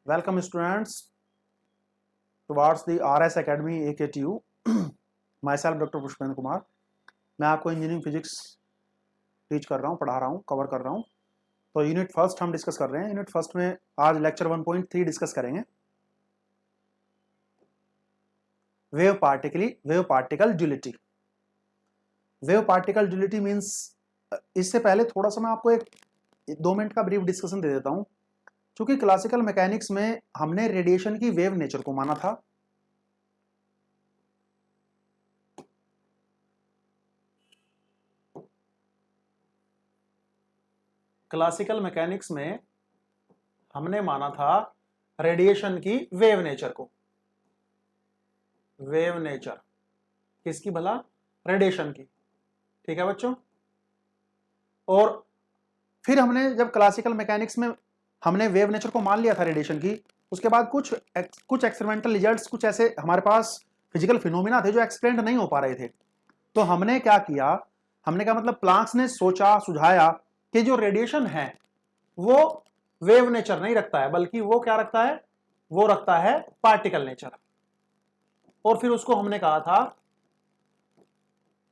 Welcome students towards the RS Academy AKTU. Myself Dr. Pushpendra Kumar. मैं आपको engineering physics teach कर रहा हूँ, पढ़ा रहा हूँ, कवर कर रहा हूँ. तो यूनिट फर्स्ट हम डिस्कस कर रहे हैं. यूनिट फर्स्ट में आज लेक्चर 1.3 डिस्कस करेंगे. Wave particle duality. Wave particle duality means, इससे पहले थोड़ा सा मैं आपको एक 2 मिनट का ब्रीफ डिस्कशन दे देता हूँ. क्योंकि क्लासिकल मैकेनिक्स में हमने रेडिएशन की वेव नेचर को माना था. क्लासिकल मैकेनिक्स में हमने माना था रेडिएशन की वेव नेचर को. वेव नेचर किसकी भला? रेडिएशन की. ठीक है बच्चों. और फिर हमने जब क्लासिकल मैकेनिक्स में हमने वेव नेचर को मान लिया था रेडिएशन की, उसके बाद कुछ एक्सपेरिमेंटल रिजल्ट्स, कुछ ऐसे हमारे पास फिजिकल फिनोमिना थे जो एक्सप्लेन नहीं हो पा रहे थे. तो हमने क्या किया, हमने क्या मतलब प्लांक्स ने सोचा, सुझाया कि जो रेडिएशन है वो वेव नेचर नहीं रखता है, बल्कि वो क्या रखता है, वो रखता है पार्टिकल नेचर. और फिर उसको हमने कहा था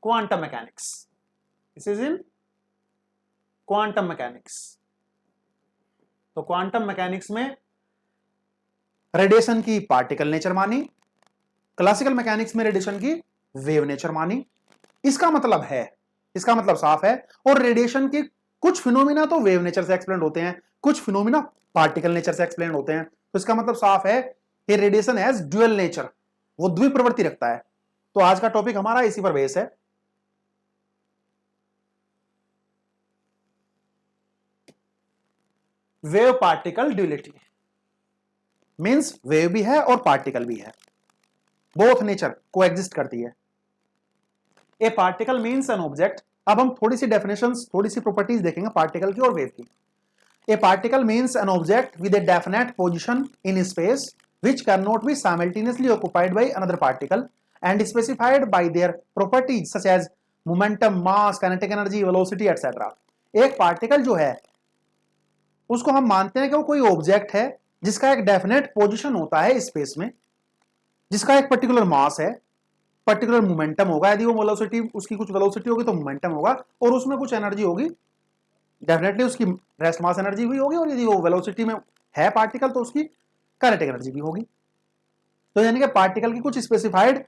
quantum mechanics. This is in quantum mechanics. तो क्वांटम मैकेनिक्स में रेडिएशन की पार्टिकल नेचर मानी, क्लासिकल मैकेनिक्स में रेडिएशन की वेव नेचर मानी. इसका मतलब साफ है. और रेडिएशन के कुछ फिनोमिना तो वेव नेचर से एक्सप्लेन होते हैं, कुछ फिनोमिना पार्टिकल नेचर से एक्सप्लेन होते हैं. तो इसका मतलब साफ है कि रेडिएशन हैज ड्यूअल नेचर, वो द्विप्रवृत्ति रखता है. तो आज का टॉपिक हमारा इसी पर बेस है. Wave particle duality means wave भी है और पार्टिकल भी है, बोथ नेचर को एग्जिस्ट करती है. ए पार्टिकल मींस एन ऑब्जेक्ट. अब हम थोड़ी सी डेफिनेशंस, थोड़ी सी प्रॉपर्टीज देखेंगे पार्टिकल की और वेव की. ए particle means an object with a definite position in space which cannot be simultaneously occupied by another particle and specified by their properties such as momentum, mass, kinetic energy, velocity etc. एक particle जो है उसको हम मानते हैं कि वो कोई ऑब्जेक्ट है जिसका एक डेफिनेट पोजीशन होता है स्पेस में, जिसका एक पर्टिकुलर मास है, पर्टिकुलर मोमेंटम होगा. यदि वो वेलोसिटी, उसकी कुछ वेलोसिटी होगी तो मोमेंटम होगा, और उसमें कुछ एनर्जी होगी, डेफिनेटली उसकी रेस्ट मास एनर्जी भी होगी, और यदि वो वेलोसिटी में है पार्टिकल तो उसकी काइनेटिक एनर्जी भी होगी. तो यानी कि पार्टिकल की कुछ स्पेसिफाइड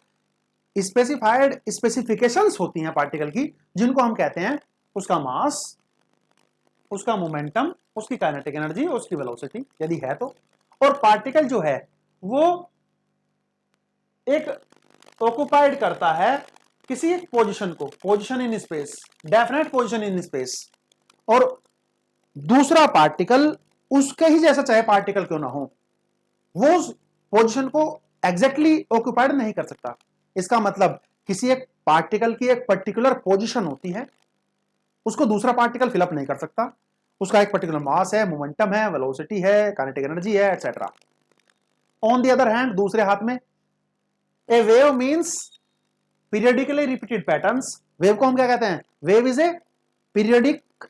स्पेसिफिकेशंस होती हैं पार्टिकल की, जिनको हम कहते हैं उसका मास, उसका मोमेंटम, उसकी काइनेटिक एनर्जी, उसकी वेलोसिटी यदि है तो. और पार्टिकल जो है वो एक ऑक्युपाइड करता है किसी एक पोजीशन को, position in space, definite position in space, और दूसरा पार्टिकल उसके ही जैसा चाहे पार्टिकल क्यों ना हो, वो उस पोजीशन को एग्जैक्टली ऑक्युपाइड नहीं कर सकता. इसका मतलब किसी एक पार्टिकल की एक पर्टिकुलर पोजीशन होती है, उसको दूसरा पार्टिकल फिलअप नहीं कर सकता. उसका एक पर्टिकुलर मास है, मोमेंटम है, वेलोसिटी है, काइनेटिक एनर्जी है etcetera. On the other hand, दूसरे हाथ में, a wave means periodically repeated patterns. Wave को हम क्या कहते हैं? Wave is a periodic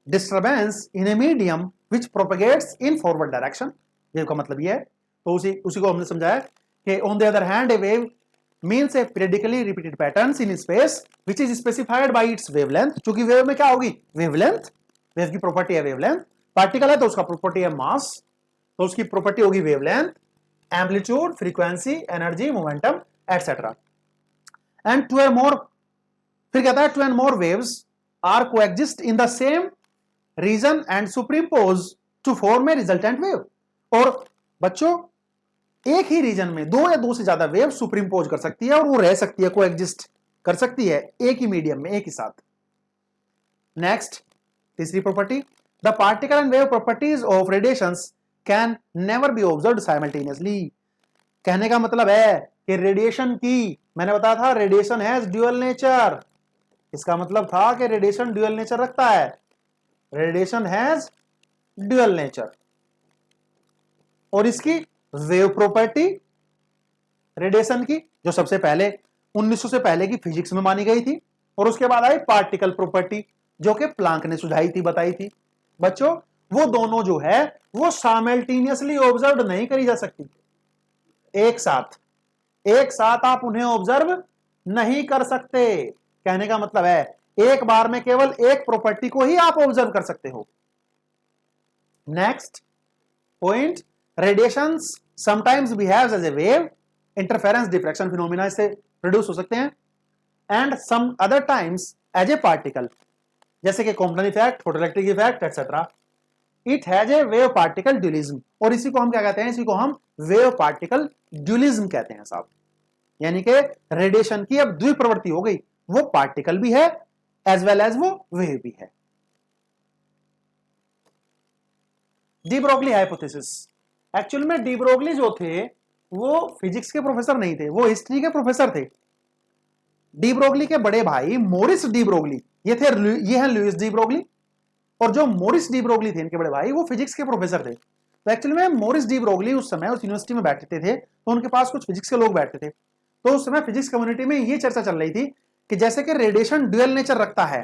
disturbance in a medium which propagates in forward direction. Wave का मतलब ये है. तो उसी को हमने समझाया कि on the other hand A wave means A periodically repeated patterns in space which is specified by it's wavelength. क्योंकि वेव में क्या होगी? वेवलेंथ. वेव की प्रॉपर्टी है वेवलेंथ. पार्टिकल है तो उसका प्रॉपर्टी है मास, तो उसकी प्रॉपर्टी होगी wavelength, amplitude, frequency, energy, momentum etcetera. And two and more, फिर कहता है two and more waves are coexist in the same region and superimpose to form a resultant wave. और बच्चों, एक ही रीजन में दो या दो से ज्यादा वेव सुपरइम्पोज कर सकती है, और वो रह सकती है, कोएग्जिस्ट कर सकती है एक ही मीडियम में, एक ही साथ. नेक्स्ट, तीसरी property, the particle and wave properties of radiations can never be observed simultaneously. कहने का मतलब है कि रेडिएशन की, मैंने बताया था रेडिएशन हैज ड्यूअल नेचर. इसका मतलब था कि रेडिएशन ड्यूअल नेचर रखता है. Radiation has dual nature. और इसकी वेव प्रॉपर्टी रेडिएशन की, जो सबसे पहले 1900 से पहले की फिजिक्स में मानी गई थी, और उसके बाद आई पार्टिकल प्रॉपर्टी जो कि प्लांक ने सुझाई थी, बताई थी बच्चों. वो दोनों जो है वो साइमल्टेनियसली ऑब्जर्व नहीं करी जा सकती। एक साथ आप उन्हें ऑब्जर्व नहीं कर सकते। कहने का मतलब है एक बार में केवल एक प्रॉपर्टी को ही आप ऑब्जर्व कर सकते हो। Next point, radiations sometimes behaves as a wave, interference diffraction phenomena इससे प्रोड्यूस हो सकते हैं, and some other times as a particle, जैसे कि Compton effect, photoelectric effect etcetera. It has a wave particle dualism, और इसी को हम क्या कहते हैं, इसी को हम वेव पार्टिकल ड्यूलिज्म कहते हैं साहब। यानी कि रेडिएशन की अब द्विप्रवृत्ति हो गई, वो पार्टिकल भी है एज वेल एज वो वेव भी है। डी ब्रोगली हाइपोथेसिस, एक्चुअल में डी ब्रोगली जो थे वो फिजिक्स के प्रोफेसर नहीं थे, वो हिस्ट्री के प्रोफेसर थे। डी ब्रोगली के बड़े भाई मोरिस डी ब्रोगली, ये हैं लुइस डी ब्रोगली, और जो मोरिस डी ब्रोगली थे इनके बड़े भाई वो फिजिक्स के प्रोफेसर थे। तो एक्चुअली में मोरिस डी ब्रोगली उस समय उस यूनिवर्सिटी में बैठते थे, तो उनके पास कुछ फिजिक्स के लोग बैठते थे। तो उस समय फिजिक्स कम्युनिटी में ये चर्चा चल रही थी कि जैसे कि रेडिएशन ड्यूअल नेचर रखता है,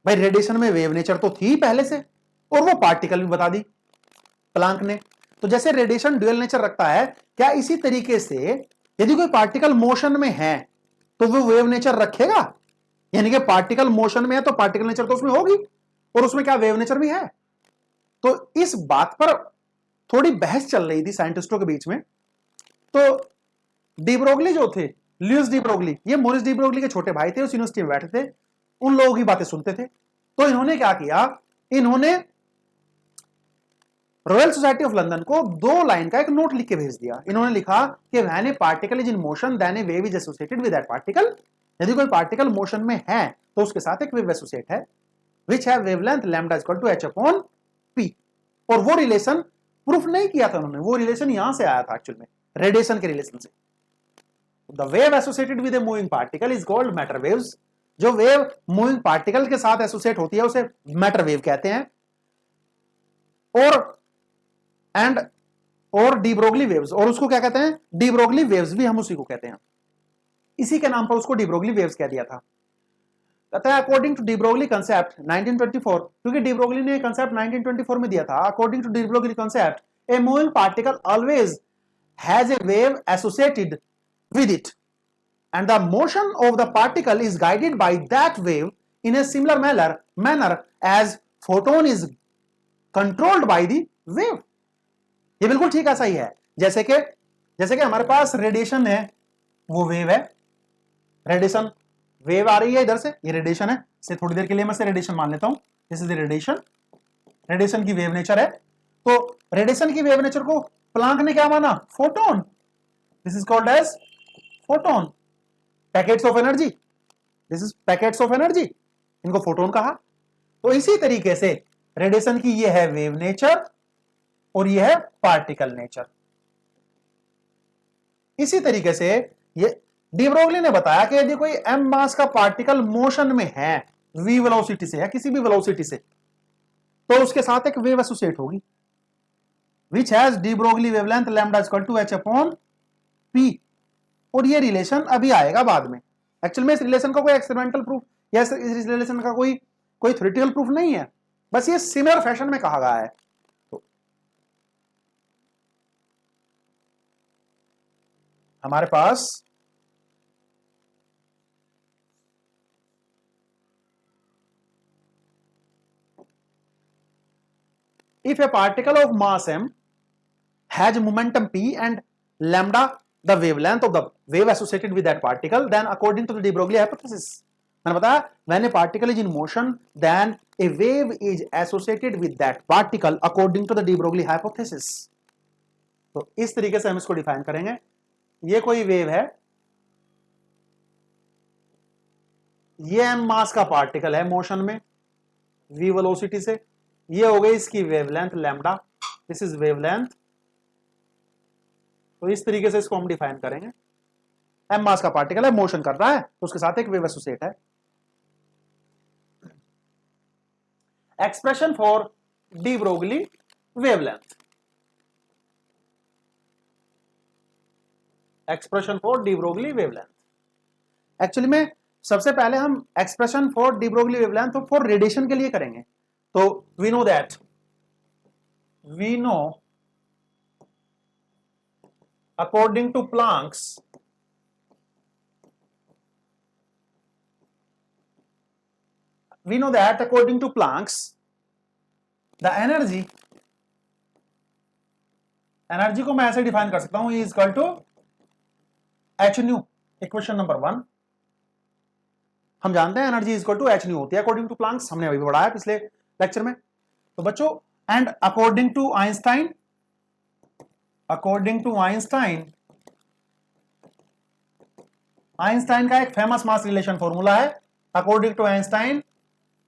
भाई रेडिएशन में वेव नेचर तो थी पहले से, और वो पार्टिकल भी बता दी प्लांक ने। तो जैसे रेडिएशन ड्यूअल नेचर रखता है, क्या इसी तरीके से यदि कोई पार्टिकल मोशन में है तो वो वेव नेचर रखेगा? यानी कि पार्टिकल मोशन में है तो पार्टिकल नेचर तो उसमें होगी, और उसमें क्या वेव नेचर भी है? तो इस बात पर थोड़ी बहस चल रही थी साइंटिस्टों के बीच में। तो डी ब्रोगली जो थे, लुइस डी ब्रोगली, ये मोरिस डी ब्रोगली के छोटे भाई थे, उस यूनिवर्सिटी में बैठे थे, उन लोगों की बातें सुनते थे। तो इन्होंने क्या किया, इन्होंने रॉयल सोसाइटी ऑफ लंदन को 2 लाइन का एक नोट लिख के भेज दिया। इन्होंने लिखा कि when a particle is in motion then a wave is associated with that particle. यदि कोई पार्टिकल मोशन में है तो उसके साथ एक वेव एसोसिएट है, which have wavelength lambda equal to h upon p। और वो रिलेशन प्रूफ नहीं किया था उन्होंने, वो रिलेशन यहां से आया था एक्चुअल में, रेडिएशन के रिलेशन से। The wave associated with A moving particle is called matter waves. जो वेव मूविंग पार्टिकल के साथ एसोसिएट होती है उसे मैटर वेव कहते हैं। और डी ब्रोगली वेव्स, और उसको क्या कहते हैं, डी ब्रोगली वेव्स भी हम उसी को कहते हैं, इसी के नाम पर उसको डी ब्रोगली वेव्स कह दिया था। कहता है according to de Broglie concept 1924, क्योंकि डी ब्रोगली ने कंसेप्ट 1924 में दिया था। According to de Broglie concept a moving particle always has a wave associated with it and the motion of the particle is guided by that wave in a similar manner as photon is controlled by the wave। ये बिल्कुल ठीक ऐसा ही है, जैसे कि हमारे पास radiation है, वो वेव है, रेडिएशन वेव आ रही है इधर से, ये रेडिएशन है, से थोड़ी देर के लिए मैं से रेडिएशन मान लेता हूं, दिस इज द रेडिएशन की वेव नेचर है। तो रेडिएशन की वेव नेचर को प्लांक ने क्या माना, photon, this is called as photon, packets of energy, this is packets of energy, इनको फोटोन कहा। तो इसी तरीके से रेडिएशन की ये है वेव नेचर और ये है पार्टिकल नेचर। इसी तरीके से ये डी ब्रोगली ने बताया कि यदि कोई m मास का पार्टिकल मोशन में है v वेलोसिटी से या किसी भी वेलोसिटी से, तो उसके साथ एक वेव एसोसिएट होगी which has de Broglie wavelength lambda equal to h upon p। और ये रिलेशन अभी आएगा बाद में। एक्चुअल में इस रिलेशन का कोई एक्सपेरिमेंटल प्रूफ या इस रिलेशन का कोई थ्योरेटिकल प्रूफ नहीं है, बस ये सिमिलर फैशन में कहा गया है। तो हमारे पास if a particle of mass m has momentum p and lambda the wavelength of the wave associated with that particle, then according to the de Broglie hypothesis, मैंने बताया when a particle is in motion then a wave is associated with that particle according to the de Broglie hypothesis। तो इस तरीके से हम इसको define करेंगे। ये कोई वेव है, ये m मास का पार्टिकल है मोशन में v वेलोसिटी से, ये हो गई इसकी wavelength lambda, this is wavelength. तो इस तरीके से इसको हम डिफाइन करेंगे। m मास का पार्टिकल है, मोशन कर रहा है, तो उसके साथ एक वेव एसोसिएट है। Expression for de Broglie wavelength, expression for de Broglie wavelength. Actually में सबसे पहले हम expression for de Broglie wavelength for radiation के लिए करेंगे। तो we know that we know according to Planck's we know that according to Planck's the energy को मैं ऐसे डिफाइन कर सकता हूं is equal to H nu. Equation number 1 हम जानते हैं energy is equal to H nu होती है अकॉर्डिंग टू प्लैंक्स, हमने अभी पढ़ा है पिछले लेक्चर में। तो बच्चों and according to Einstein Einstein का एक फेमस मास रिलेशन फॉर्मूला है। According to Einstein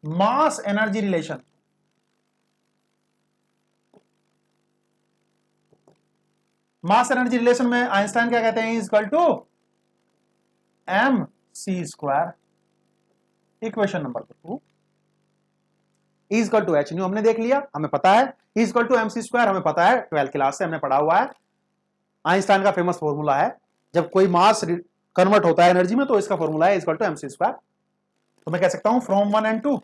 mass energy relation में आइंस्टाइन क्या कहते हैं is equal to M C square. Equation number 2 is equal to H nu हमने देख लिया, हमें पता है is equal to M C square, हमें पता है 12th क्लास से हमने पढ़ा हुआ है। आइंस्टाइन का फेमस फॉर्मूला है जब कोई मास कन्वर्ट होता है एनर्जी में तो इसका फॉर्मूला है is equal to M C square. तो मैं कह सकता हूं फ्रॉम 1 and 2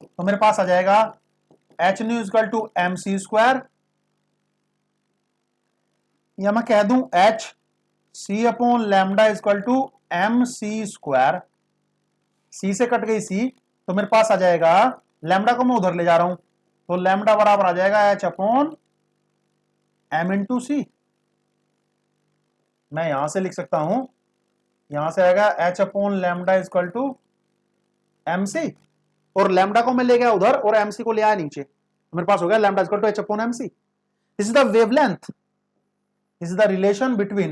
तो मेरे पास आ जाएगा H nu is equal to M C square, या मैं कह दूं H C upon lambda is equal to M C square. C से कट गई सी तो मेरे पास आ जाएगा लैम्डा को मैं उधर ले जा रहा हूं तो लैम्डा बराबर आ जाएगा H upon M into C. मैं यहां से लिख सकता हूं, यहां से आएगा H upon lambda is equal to M C और लैम्डा को मैं ले गया उधर और एम सी को ले आया नीचे तो मेरे पास हो गया lambda is equal to H upon M C. This is the wavelength, this is the relation between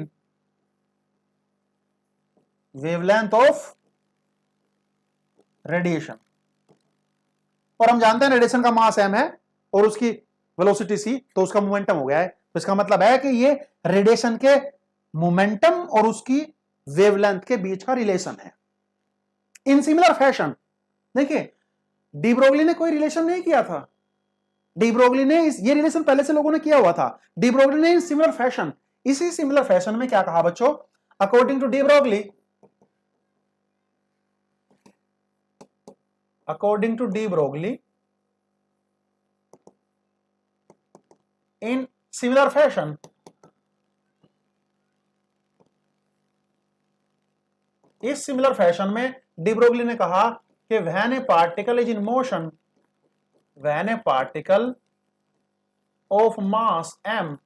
wavelength of radiation। और हम जानते हैं रेडिएशन का मास m है और उसकी वेलोसिटी c, तो उसका मोमेंटम हो गया है। तो इसका मतलब है कि ये रेडिएशन के मोमेंटम और उसकी वेवलेंथ के बीच का रिलेशन है। इन सिमिलर फैशन देखिए डी ब्रोगली ने कोई रिलेशन नहीं किया था, डी ब्रोगली ने ये रिलेशन पहले से लोगों ने किया हुआ था। डी ब्रोगली ने इन सिमिलर फैशन, इसी सिमिलर फैशन में क्या कहा बच्चों, according to de Broglie in similar fashion इस सिमिलर फैशन में डी ब्रोगली ने कहा कि when a particle is in motion, when a particle of mass m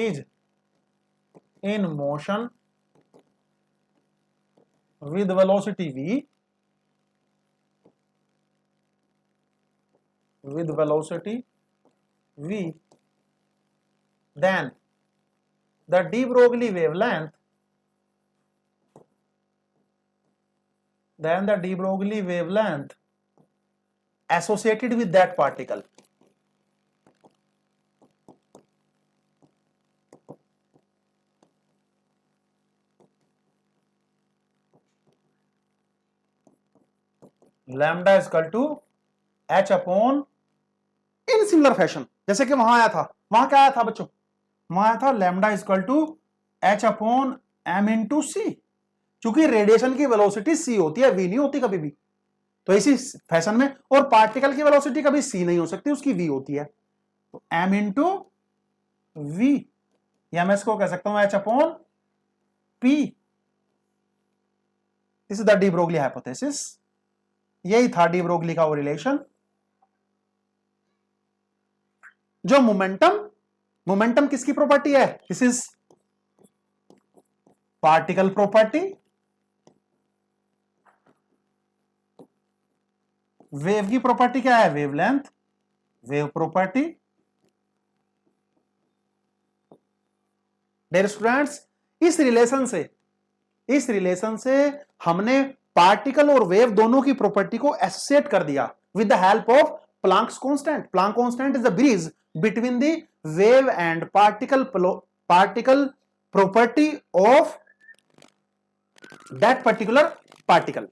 is in motion with velocity v, then the de Broglie wavelength associated with that particle lambda is equal to h upon in similar fashion. जैसे कि वहां आया था, वहां क्या आया था बच्चों, वहां आया था lambda is equal to H upon M into C. चूंकि रेडिएशन की वेलोसिटी सी होती है, वी नहीं होती कभी भी, तो इसी फैशन में, और पार्टिकल की वेलोसिटी कभी सी नहीं हो सकती, उसकी वी होती है। तो एम इंटू वी, या मैं इसको कह सकता हूं H upon P. This is the de Broglie hypothesis. यही था डी ब्रोगली का वो रिलेशन जो मोमेंटम किसकी प्रॉपर्टी है, this is particle property, wave की प्रॉपर्टी क्या है, wavelength, wave property. Dear students, इस रिलेशन से हमने पार्टिकल और वेव दोनों की प्रॉपर्टी को एसोसिएट कर दिया with the help of Planck's constant. Planck constant is the bridge between the wave and particle property of that particular particle.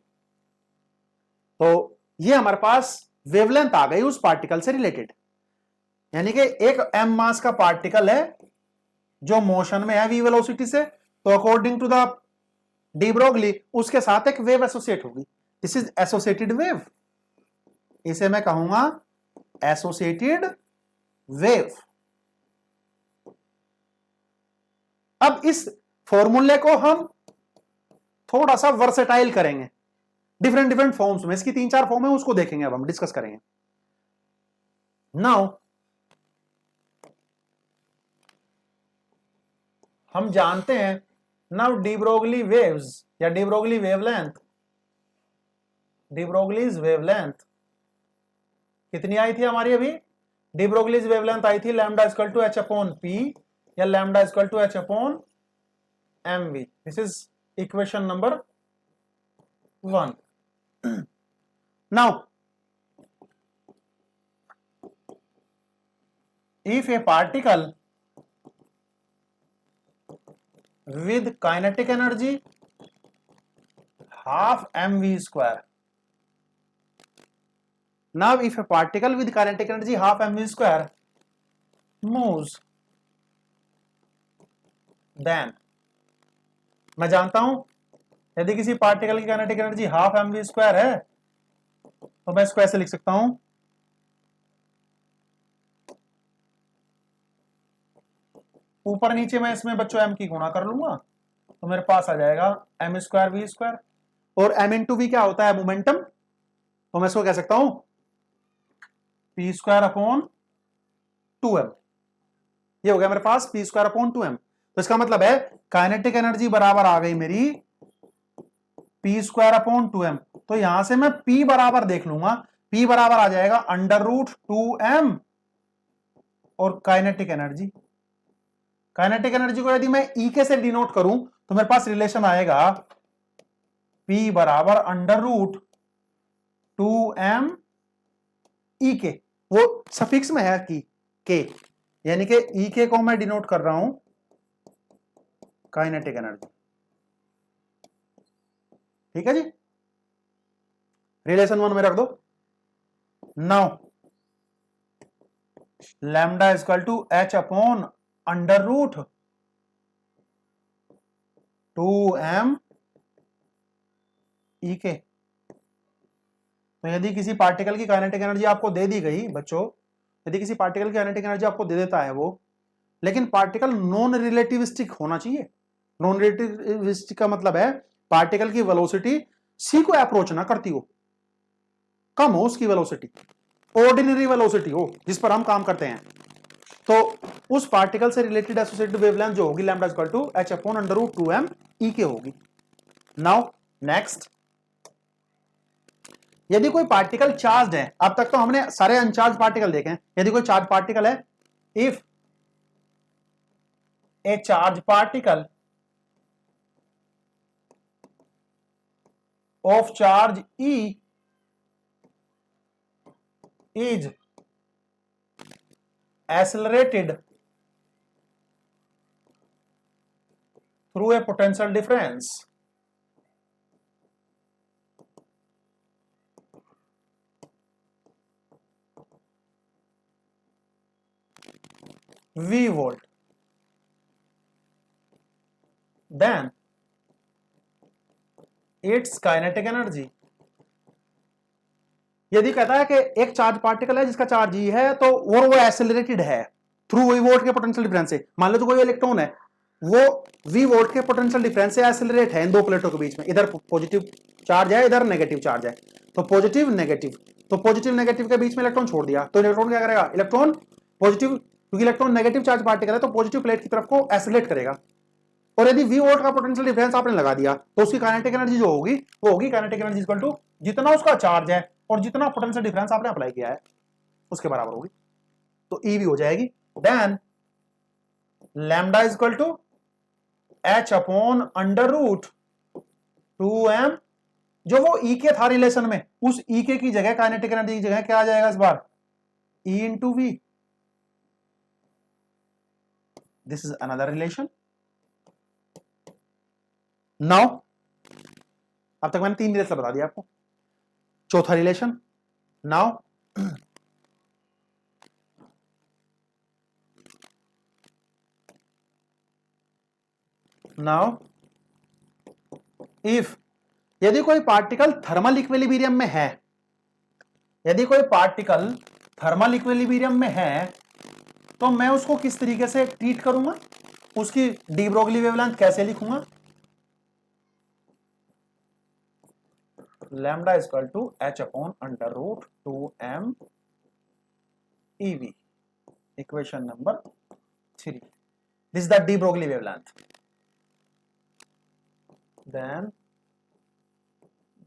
तो ये हमारे पास वेवलेंथ आ गई उस पार्टिकल से रिलेटेड, यानी कि एक m मास का पार्टिकल है जो मोशन में है v वेलोसिटी से, तो according to the de Broglie उसके साथ एक वेव एसोसिएट होगी। दिस इज एसोसिएटेड वेव, इसे मैं कहूंगा एसोसिएटेड वेव। अब इस फॉर्मूले को हम थोड़ा सा वर्सेटाइल करेंगे डिफरेंट डिफरेंट फॉर्म्स में। इसकी 3-4 फॉर्म है, उसको देखेंगे, अब हम डिस्कस करेंगे। नाउ हम जानते हैं, नाउ डी ब्रोगली वेव्स या D Broglie wavelength, D Broglie's wavelength कितनी आई थी हमारी अभी? डी ब्रोगलीज वेवलेंथ आई थी lambda equal to H upon P या lambda equal to H upon M V. This is equation number 1। Now if a particle with kinetic energy half mv square, now if a particle with kinetic energy half mv square moves, then मैं जानता हूं यदि किसी particle की kinetic energy half mv square है तो मैं इसको ऐसे लिख सकता हूं, ऊपर नीचे मैं इसमें बच्चों m की गुणा कर लूंगा तो मेरे पास आ जाएगा m स्क्वायर v स्क्वायर, और m इंटू वी क्या होता है? मोमेंटम। तो मैं इसको कह सकता हूं p स्क्वायर अपॉन 2m। ये हो गया मेरे पास p स्क्वायर अपॉन 2m। तो इसका मतलब है काइनेटिक एनर्जी बराबर आ गई मेरी p स्क्वायर अपॉन 2m। तो यहां से मैं p बराबर देख लूंगा, p बराबर आ जाएगा अंडर रूट 2m और काइनेटिक एनर्जी। काइनेटिक एनर्जी को यदि मैं ई के से डिनोट करूं तो मेरे पास रिलेशन आएगा P बराबर अंडर रूट 2m ई के, वो सफिक्स में है की के, यानी कि ई के को मैं डिनोट कर रहा हूं काइनेटिक एनर्जी। ठीक है जी, रिलेशन 1 में रख दो। Now lambda equal to H upon under root 2m E K. तो यदि किसी पार्टिकल की काइनेटिक एनर्जी आपको दे दी गई बच्चों, यदि किसी पार्टिकल की काइनेटिक एनर्जी आपको दे देता है वो, लेकिन पार्टिकल नॉन रिलेटिविस्टिक होना चाहिए। नॉन रिलेटिविस्टिक का मतलब है पार्टिकल की वेलोसिटी सी को अप्रोच ना करती हो, कम हो उसकी वेलोसिटी, ऑर्डिनरी वेलोसिटी हो जिस पर हम काम करते हैं, तो उस पार्टिकल से रिलेटेड एसोसिएटेड वेवलेंथ जो होगी lambda equal to H upon under root 2m E K होगी। नाउ नेक्स्ट, यदि कोई पार्टिकल चार्ज है, अब तक तो हमने सारे अनचार्ज पार्टिकल देखे हैं, यदि कोई चार्ज पार्टिकल है, if A charge particle of charge E is accelerated through a potential difference V volt, then its kinetic energy, यदि कहता है कि एक चार्ज पार्टिकल है जिसका चार्ज ई है तो वो एक्सेलरेटेड है थ्रू वी वोल्ट के पोटेंशियल डिफरेंस से, मान लो जो कोई इलेक्ट्रॉन है वो वी वोल्ट के पोटेंशियल डिफरेंस से एक्सेलरेट है इन दो प्लेटों के बीच में, इधर पॉजिटिव चार्ज है इधर नेगेटिव चार्ज है, तो पॉजिटिव नेगेटिव, तो पॉजिटिव नेगेटिव के बीच में इलेक्ट्रॉन छोड़ दिया तो इलेक्ट्रॉन क्या करेगा? इलेक्ट्रॉन पॉजिटिव, क्योंकि इलेक्ट्रॉन नेगेटिव चार्ज पार्टिकल है तो पॉजिटिव प्लेट की तरफ को एक्सेलरेट करेगा। और यदि वी वोल्ट का पोटेंशियल डिफरेंस आपने लगा दिया तो उसकी काइनेटिक एनर्जी जो होगी वो होगी काइनेटिक एनर्जी इक्वल टू जितना उसका चार्ज है और जितना पोटेंशियल डिफरेंस आपने अप्लाई किया है उसके बराबर होगी, तो ई भी हो जाएगी। Then lambda is equal to H upon under root 2m, जो वो ई के था रिलेशन में, उस ई के की जगह काइनेटिक एनर्जी की जगह क्या आ जाएगा इस बार? E into V. This is another relation. Now अब तक मैंने 3 रिलेशन बता दिया आपको, चौथा रिलेशन। नाउ now if यदि कोई पार्टिकल थर्मल इक्विलिब्रियम में है, यदि कोई पार्टिकल थर्मल इक्विलिब्रियम में है तो मैं उसको किस तरीके से ट्रीट करूंगा, उसकी डी ब्रोगली वेवलेंथ कैसे लिखूंगा, lambda equal to H upon under root 2m EV, equation number 3. This is the de Broglie wavelength. Then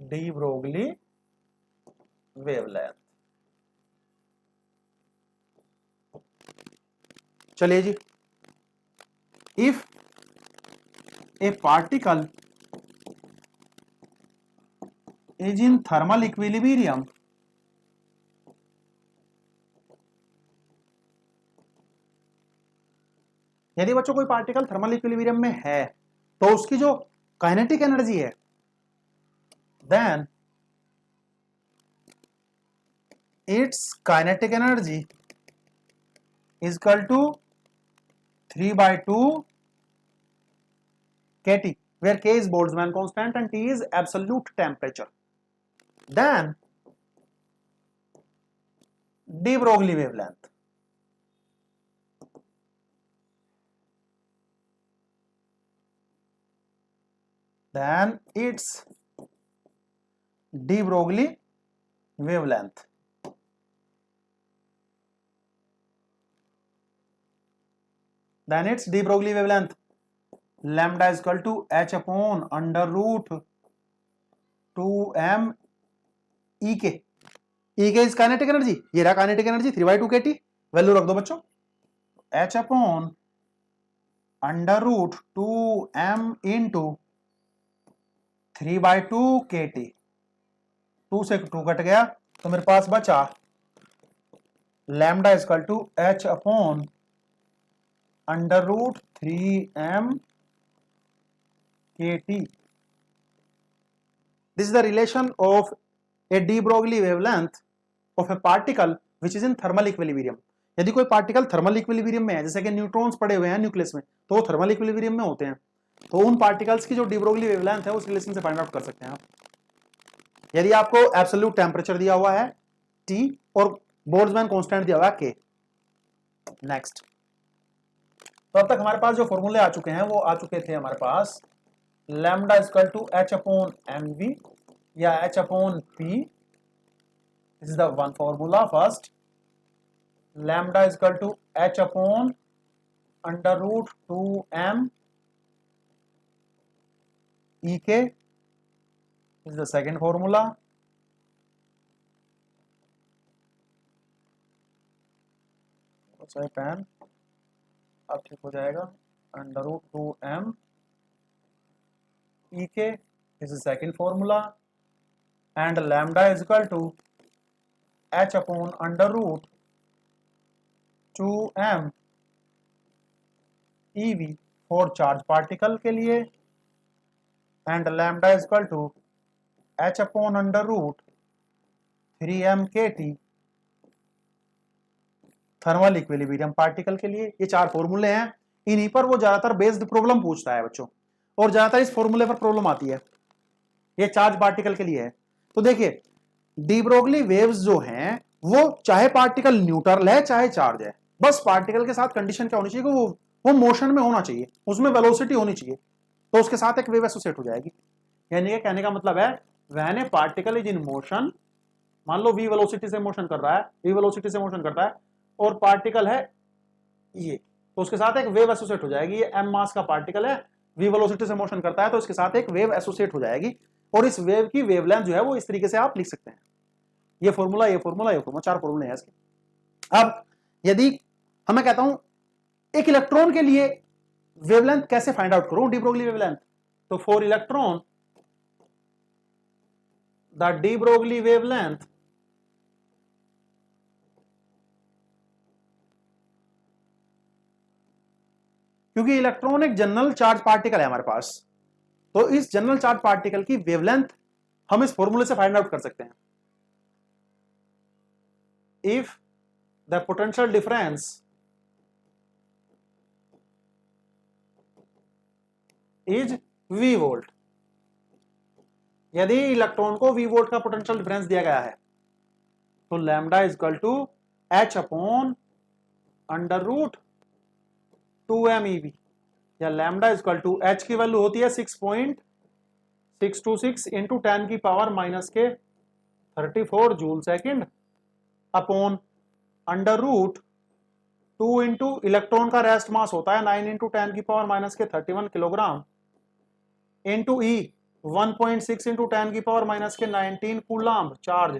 de Broglie wavelength. चलिए जी, if a particle is in thermal equilibrium, यदि बच्चों कोई particle thermal equilibrium में है तो उसकी जो काइनेटिक एनर्जी है, then its kinetic energy is equal to 3/2 kT, where K is Boltzmann constant and T is absolute temperature. Then de Broglie wavelength. Then its de Broglie wavelength. Then its de Broglie wavelength, lambda is equal to h upon under root 2m EK. EK is kinetic energy. ये रहा kinetic energy 3/2 kT. Value रख दो बच्चों, h upon under root 2m into 3/2 kT. 2 से 2 cut गया तो मेरे पास बचा lambda is equal to h upon under root 3m kT. This is the relation of a de Broglie wavelength of a particle which is in thermal equilibrium. यदि कोई particle thermal equilibrium में है, जैसे कि न्यूट्रॉन्स पड़े हुए हैं nucleus में, तो वो थर्मल इक्विलिब्रियम में होते हैं, तो उन पार्टिकल्स की जो डी ब्रोगली वेवलेंथ है उस रिलेशन से फाइंड आउट कर सकते हैं आप। यदि आपको एब्सोल्यूट टेम्परेचर दिया हुआ है T और बोल्ट्जमैन कांस्टेंट दिया हुआ है K। नेक्स्ट, तो अब तक हमारे पास जो फॉर्मूले आ चुके हैं वो आ चुके थे हमारे पास lambda equal to h upon mv या h upon p. This is the one formula. First, lambda is equal to h upon under root 2m EK. This is the second formula. Pen अब ठीक हो जाएगा. Under root 2m EK. This is second formula. And lambda is equal to h upon under root 2m EV for charge particle के लिए, and lambda is equal to h upon under root 3m kT thermal equilibrium particle के लिए. ये चार फॉर्मूले हैं, इन्हीं पर वो ज्यादातर बेस्ड प्रॉब्लम पूछता है बच्चों, और ज्यादातर इस फॉर्मूले पर प्रॉब्लम आती है. ये चार्ज पार्टिकल के लिए है. तो देखिए, डी ब्रोगली वेव्स जो हैं वो चाहे पार्टिकल न्यूट्रल है चाहे चार्ज है, बस पार्टिकल के साथ कंडीशन क्या होनी चाहिए कि वो मोशन में होना चाहिए, उसमें वेलोसिटी होनी चाहिए, तो उसके साथ एक वेव एसोसिएट हो जाएगी. यानी कि कहने का मतलब है when a particle is in motion, मान लो v वेलोसिटी से मोशन कर रहा है, v वेलोसिटी से मोशन करता है और पार्टिकल है ये, तो उसके साथ एक वेव एसोसिएट हो जाएगी. ये m मास का पार्टिकल है, v वेलोसिटी से मोशन करता है, तो इसके साथ एक वेव एसोसिएट हो जाएगी, और इस वेव की वेवलेंथ जो है वो इस तरीके से आप लिख सकते हैं. ये फॉर्मूला, ये फॉर्मूला, ये फॉर्मूला, चार फॉर्मूले हैं इसके. अब यदि मैं कहता हूं एक इलेक्ट्रॉन के लिए वेवलेंथ कैसे फाइंड आउट करूं, डी ब्रोगली वेवलेंथ, तो for electron the de Broglie wavelength क्योंकि इलेक्ट्रॉन एक जनरल चार्ज पार्टिकल है हमारे पास, तो इस जनरल चार्ज पार्टिकल की वेवलेंथ हम इस फॉर्मूले से फाइंड आउट कर सकते हैं. If the potential difference is v volt, यदि इलेक्ट्रॉन को v वोल्ट का पोटेंशियल डिफरेंस दिया गया है तो lambda is equal to h upon under root 2m ev, या lambda is equal to h की वैल्यू होती है 6.626 इंटू 10 की पावर माइनस के 34 joule second upon under root 2 into electron का रेस्ट मास होता है 9 इंटू 10 की पावर माइनस के 31 किलोग्राम इंटू ई 1.6 इंटू 10 की पावर माइनस के 19 कूलाम्ब चार्ज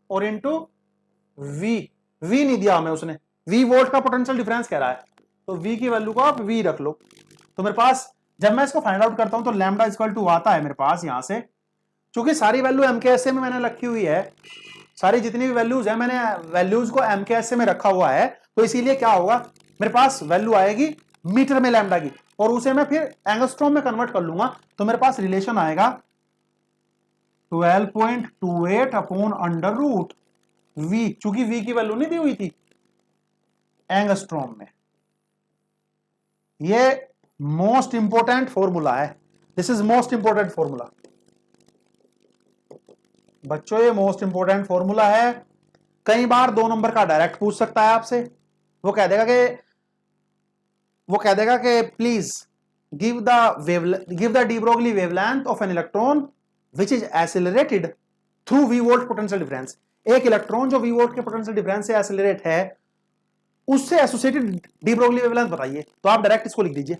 और इंटू वी नहीं दिया हमें उसने, वी वोल्ट का पोटेंशियल डिफरेंस कह रहा है तो वी की वैल्यू को आप वी रख लो। तो मेरे पास जब मैं इसको फाइंड आउट करता हूं तो लैम्डा इक्वल टू आता है मेरे पास यहां से, क्योंकि सारी वैल्यू एमकेएसए में मैंने रखी हुई है, सारी जितनी भी वैल्यूज है मैंने वैल्यूज को एमकेएसए में रखा हुआ है, तो इसीलिए क्या होगा मेरे पास वैल्यू आएगी मीटर में लैम्डा की और उसे मैं फिर एंगस्ट्रॉम में कन्वर्ट कर लूंगा तो मेरे पास रिलेशन आएगा 12.28 अपॉन अंडर रूट वी, चूंकि वी की वैल्यू नहीं दी हुई थी एंगस्ट्रॉम में। ये मोस्ट इंपोर्टेंट फॉर्मूला है, this is most important formula बच्चों, ये मोस्ट इंपोर्टेंट फॉर्मूला है। कई बार 2 नंबर का डायरेक्ट पूछ सकता है आपसे, वो कह देगा कि please give the de Broglie wavelength of an electron which is accelerated through V volt potential difference. एक इलेक्ट्रॉन जो वी वोल्ट के पोटेंशियल डिफरेंस से एक्सेलरेट है उससे एसोसिएटेड डी ब्रोगली वेवलेंथ बताइए, तो आप डायरेक्ट इसको लिख दीजिए।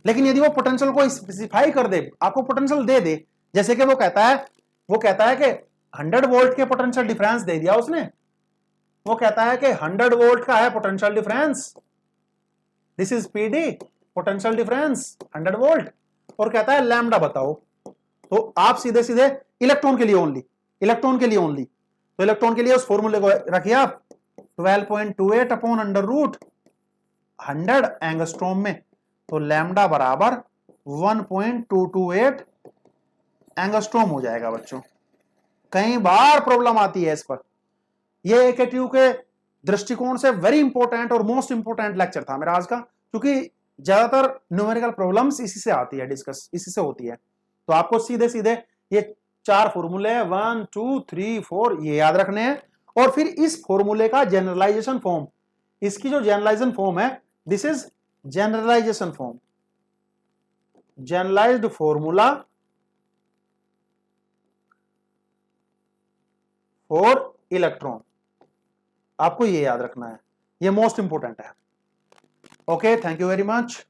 लेकिन यदि वो पोटेंशियल को स्पेसिफाई कर दे, आपको पोटेंशियल दे दे, जैसे कि वो कहता है कि 100 वोल्ट के पोटेंशियल डिफरेंस दे दिया उसने, वो कहता है कि 100 वोल्ट का है potential difference, this is PD potential difference 100 volt, और कहता है लैम्डा बताओ, तो आप सीधे सीधे इलेक्ट्रॉन के लिए ओनली तो इलेक्ट्रॉन के लिए उस फॉर्मूले को रखिए आप 12.28 अपॉन अंडर रूट 100 एंगस्ट्रॉम में, तो लैम्डा बराबर 1.228 एंगस्ट्रॉम हो जाएगा बच्चों। कई बार प्रॉब्लम आती है इस पर, ये AKTU के दृष्टिकोण से वेरी इंपॉर्टेंट और मोस्ट इंपॉर्टेंट लेक्चर था मेरा आज का, क्योंकि ज्यादातर न्यूमेरिकल प्रॉब्लम्स इसी से आती है, डिस्कस इसी से होती है। तो आपको सीधे सीधे ये 4 फॉर्मूले 1 2 3 4 ये याद रखने हैं, और फिर इस फॉर्मूले का जनरलाइजेशन फॉर्म, इसकी जो जनरलाइजेशन फॉर्म है this is generalization form, generalized formula for electron, आपको ये याद रखना है, ये मोस्ट इंपोर्टेंट है। Okay, thank you very much.